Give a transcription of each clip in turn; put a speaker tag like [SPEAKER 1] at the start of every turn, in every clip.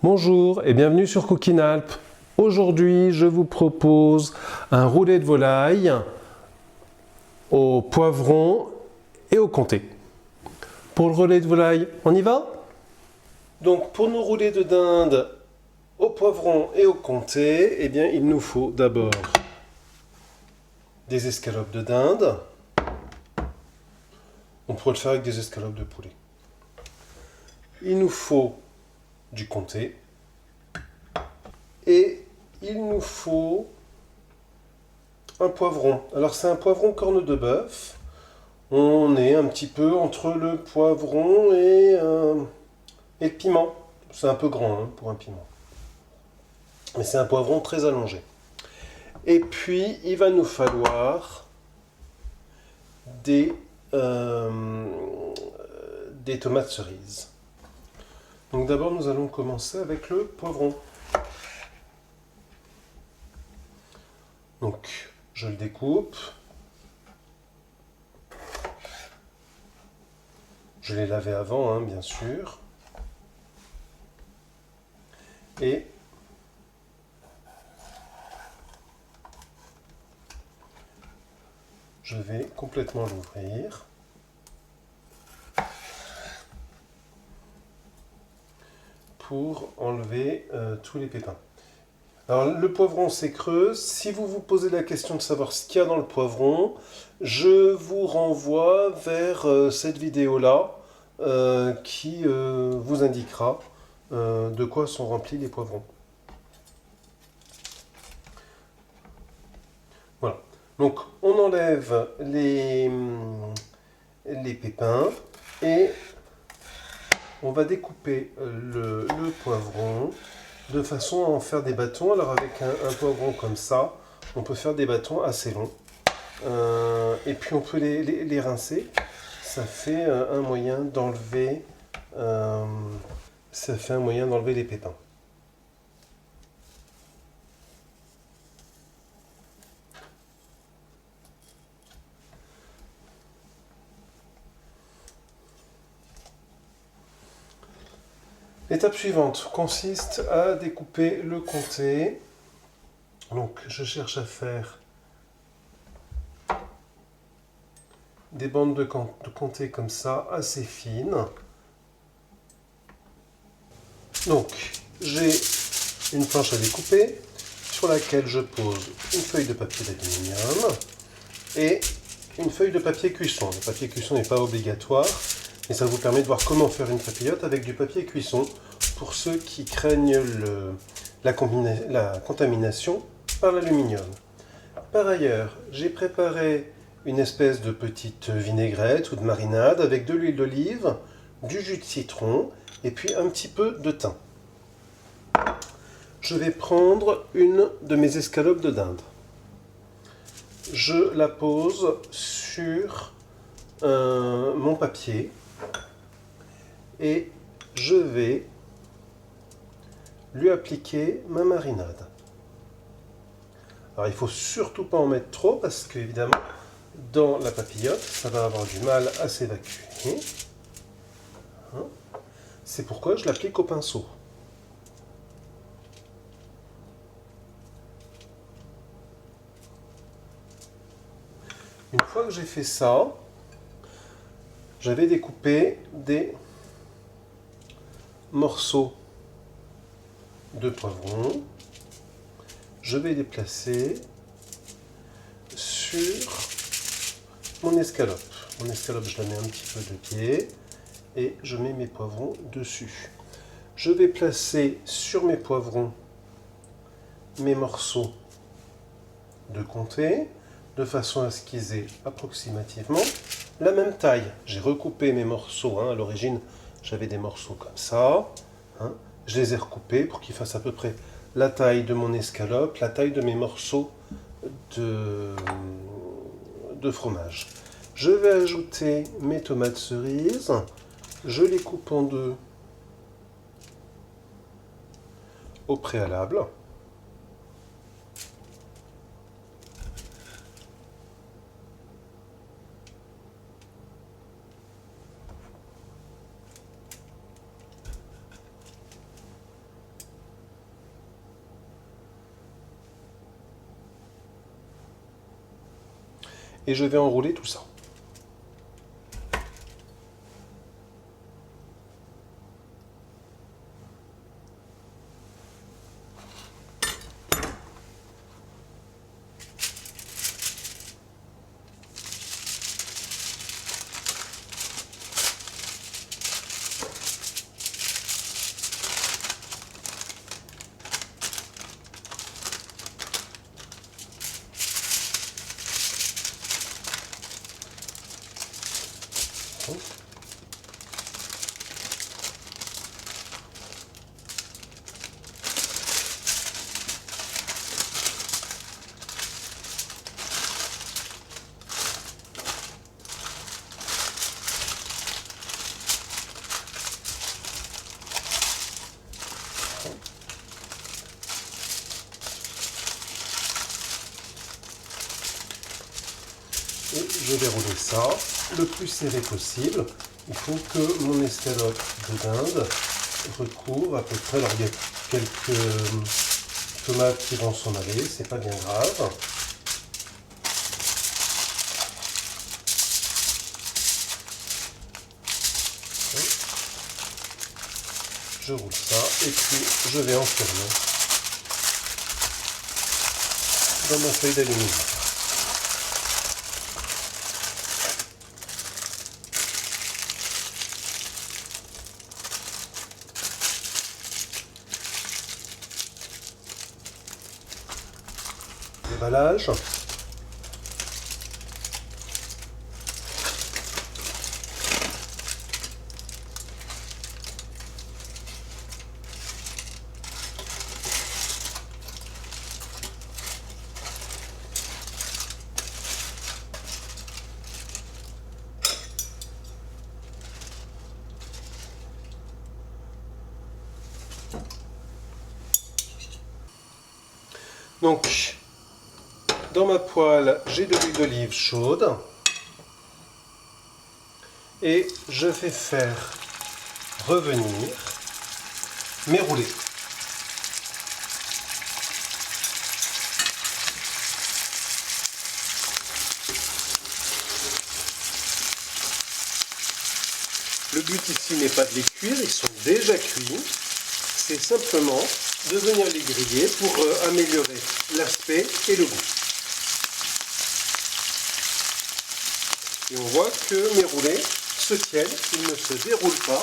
[SPEAKER 1] Bonjour et bienvenue sur Cooking Alp. Aujourd'hui, je vous propose un roulé de volaille au poivron et au comté. Pour le roulé de volaille, on y va? Donc pour nos roulés de dinde au poivron et au comté, eh bien, il nous faut d'abord des escalopes de dinde. On pourrait le faire avec des escalopes de poulet. Il nous faut du comté. Et il nous faut un poivron. Alors c'est un poivron corne de bœuf. On est un petit peu entre le poivron et le piment. C'est un peu grand pour un piment. Mais c'est un poivron très allongé. Et puis il va nous falloir des tomates cerises. Donc d'abord nous allons commencer avec le poivron. Donc, je le découpe. Je l'ai lavé avant, bien sûr. Et je vais complètement l'ouvrir. Pour enlever tous les pépins. Alors le poivron c'est creux. Si vous vous posez la question de savoir ce qu'il y a dans le poivron, je vous renvoie vers cette vidéo-là qui vous indiquera de quoi sont remplis les poivrons. Voilà. Donc on enlève les pépins et on va découper le poivron de façon à en faire des bâtons. Alors avec un poivron comme ça, on peut faire des bâtons assez longs. Et puis on peut les rincer. Ça fait un moyen d'enlever les pépins. L'étape suivante consiste à découper le comté. Donc je cherche à faire des bandes de comté comme ça, assez fines. Donc j'ai une planche à découper sur laquelle je pose une feuille de papier d'aluminium et une feuille de papier cuisson. Le papier cuisson n'est pas obligatoire, mais ça vous permet de voir comment faire une papillote avec du papier cuisson pour ceux qui craignent la contamination par l'aluminium. Par ailleurs, j'ai préparé une espèce de petite vinaigrette ou de marinade avec de l'huile d'olive, du jus de citron et puis un petit peu de thym. Je vais prendre une de mes escalopes de dinde. Je la pose sur mon papier et je vais lui appliquer ma marinade. Alors il ne faut surtout pas en mettre trop parce qu'évidemment dans la papillote ça va avoir du mal à s'évacuer. C'est pourquoi je l'applique au pinceau. Une fois que j'ai fait ça, j'avais découpé des morceaux de poivron. Je vais les placer sur mon escalope. Mon escalope, je la mets un petit peu de pied et je mets mes poivrons dessus. Je vais placer sur mes poivrons mes morceaux de comté de façon à ce qu'ils aient approximativement la même taille. J'ai recoupé mes morceaux. À l'origine, j'avais des morceaux comme ça. Je les ai recoupés pour qu'ils fassent à peu près la taille de mon escalope, la taille de mes morceaux de fromage. Je vais ajouter mes tomates cerises. Je les coupe en deux au préalable. et je vais enrouler tout ça. Et je vais rouler ça le plus serré possible. Il faut que mon escalope de dinde recouvre à peu près. Alors il y a quelques tomates qui vont s'en aller, c'est pas bien grave. Je roule ça et puis je vais enfermer dans ma feuille d'aluminium. Déballage. Donc, dans ma poêle, j'ai de l'huile d'olive chaude et je vais faire revenir mes roulés. Le but ici n'est pas de les cuire, ils sont déjà cuits. C'est simplement de venir les griller pour améliorer l'aspect et le goût. Et on voit que mes roulés se tiennent, ils ne se déroulent pas,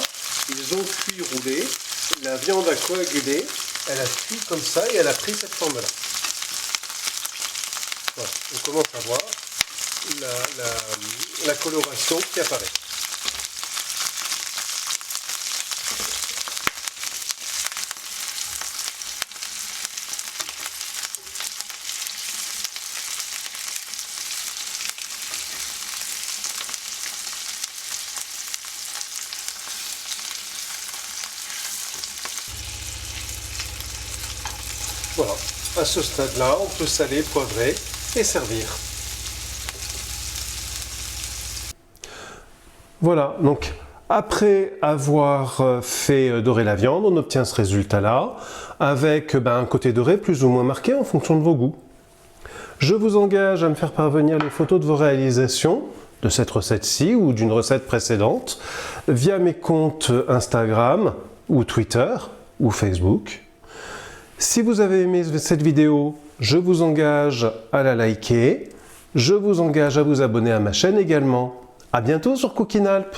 [SPEAKER 1] ils ont cuit roulé, la viande a coagulé, elle a cuit comme ça et elle a pris cette forme-là. Voilà, on commence à voir la coloration qui apparaît. Voilà, à ce stade-là, on peut saler, poivrer et servir. Voilà, donc après avoir fait dorer la viande, on obtient ce résultat-là, avec un côté doré plus ou moins marqué en fonction de vos goûts. Je vous engage à me faire parvenir les photos de vos réalisations, de cette recette-ci ou d'une recette précédente, via mes comptes Instagram ou Twitter ou Facebook. Si vous avez aimé cette vidéo, je vous engage à la liker, je vous engage à vous abonner à ma chaîne également. À bientôt sur Cooking Alp.